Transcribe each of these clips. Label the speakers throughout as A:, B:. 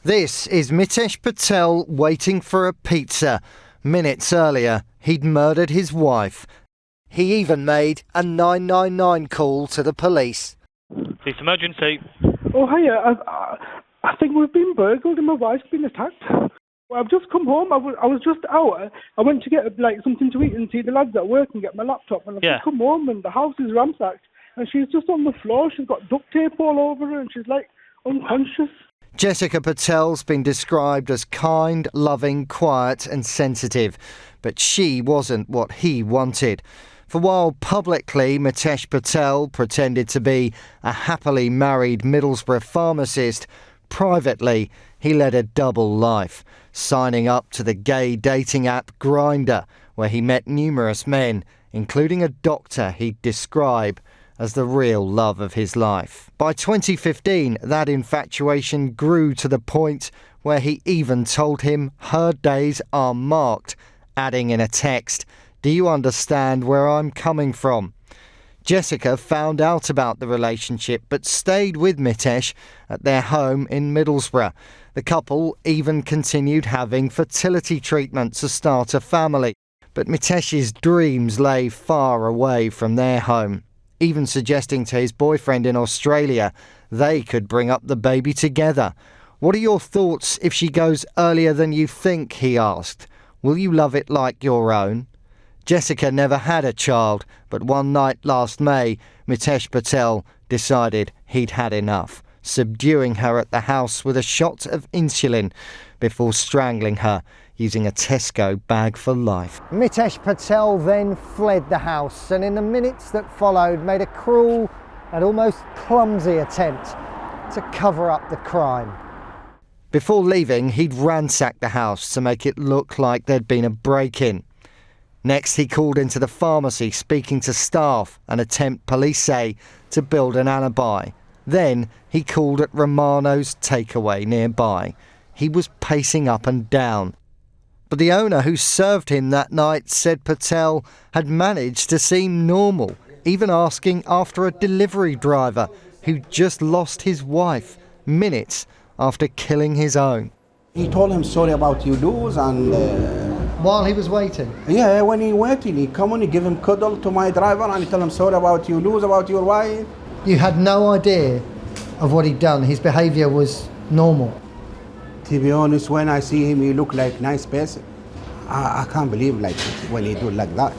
A: This is Mitesh Patel waiting for a pizza. Minutes earlier, he'd murdered his wife. He even made a 999 call to the police.
B: Police emergency.
C: Oh, hiya. I think we've been burgled and my wife's been attacked. Well, I've just come home. I was just out. I went to get something to eat and see the lads at work and get my laptop. And I've just come home and the house is ransacked. And she's just on the floor. She's got duct tape all over her and she's unconscious.
A: Jessica Patel's been described as kind, loving, quiet and sensitive. But she wasn't what he wanted. For while publicly Mitesh Patel pretended to be a happily married Middlesbrough pharmacist, privately he led a double life, signing up to the gay dating app Grindr, where he met numerous men, including a doctor he'd describe as the real love of his life. By 2015, that infatuation grew to the point where he even told him her days are marked, adding in a text, "Do you understand where I'm coming from?" Jessica found out about the relationship but stayed with Mitesh at their home in Middlesbrough. The couple even continued having fertility treatment to start a family. But Mitesh's dreams lay far away from their home, even suggesting to his boyfriend in Australia they could bring up the baby together. "What are your thoughts if she goes earlier than you think?" he asked. "Will you love it like your own?" Jessica never had a child, but one night last May, Mitesh Patel decided he'd had enough, subduing her at the house with a shot of insulin before strangling her using a Tesco bag for life. Mitesh Patel then fled the house and in the minutes that followed made a cruel and almost clumsy attempt to cover up the crime. Before leaving, he'd ransacked the house to make it look like there'd been a break-in. Next, he called into the pharmacy, speaking to staff, an attempt, police say, to build an alibi. Then, he called at Romano's takeaway nearby. He was pacing up and down. But the owner who served him that night said Patel had managed to seem normal, even asking after a delivery driver who'd just lost his wife minutes after killing his own.
D: He told him sorry about you lose and...
A: While he was waiting?
D: Yeah, when he waiting, he come and he give him cuddle to my driver and he tell him sorry about you lose, about your wife.
A: You had no idea of what he'd done? His behaviour was normal?
D: To be honest, when I see him, he look like nice person. I can't believe when he do like that.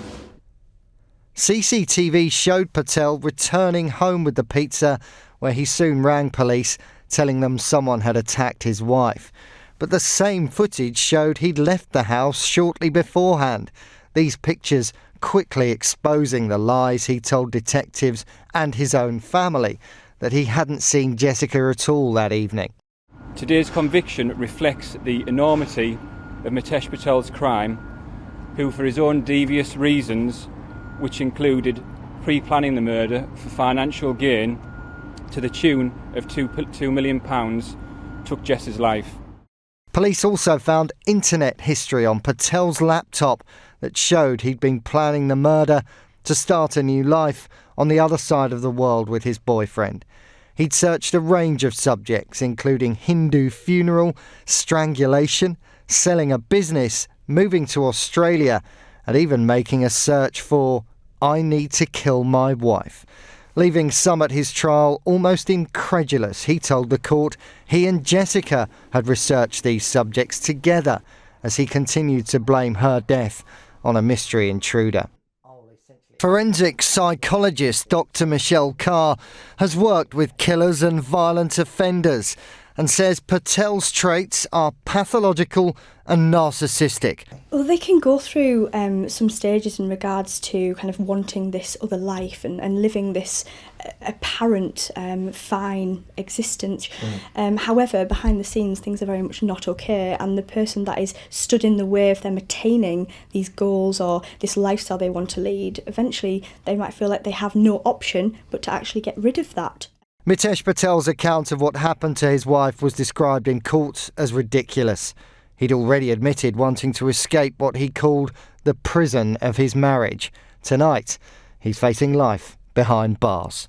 A: CCTV showed Patel returning home with the pizza, where he soon rang police, telling them someone had attacked his wife. But the same footage showed he'd left the house shortly beforehand. These pictures quickly exposing the lies he told detectives and his own family, that he hadn't seen Jessica at all that evening.
E: Today's conviction reflects the enormity of Mitesh Patel's crime, who for his own devious reasons, which included pre-planning the murder for financial gain to the tune of £2 million, took Jess's life.
A: Police also found internet history on Patel's laptop that showed he'd been planning the murder to start a new life on the other side of the world with his boyfriend. He'd searched a range of subjects, including Hindu funeral, strangulation, selling a business, moving to Australia, and even making a search for "I need to kill my wife." Leaving some at his trial almost incredulous, he told the court he and Jessica had researched these subjects together as he continued to blame her death on a mystery intruder. Forensic psychologist Dr. Michelle Carr has worked with killers and violent offenders and says Patel's traits are pathological and narcissistic.
F: Well, they can go through some stages in regards to kind of wanting this other life and living this apparent fine existence. However, behind the scenes, things are very much not okay, and the person that is stood in the way of them attaining these goals or this lifestyle they want to lead, eventually they might feel like they have no option but to actually get rid of that.
A: Mitesh Patel's account of what happened to his wife was described in court as ridiculous. He'd already admitted wanting to escape what he called the prison of his marriage. Tonight, he's facing life behind bars.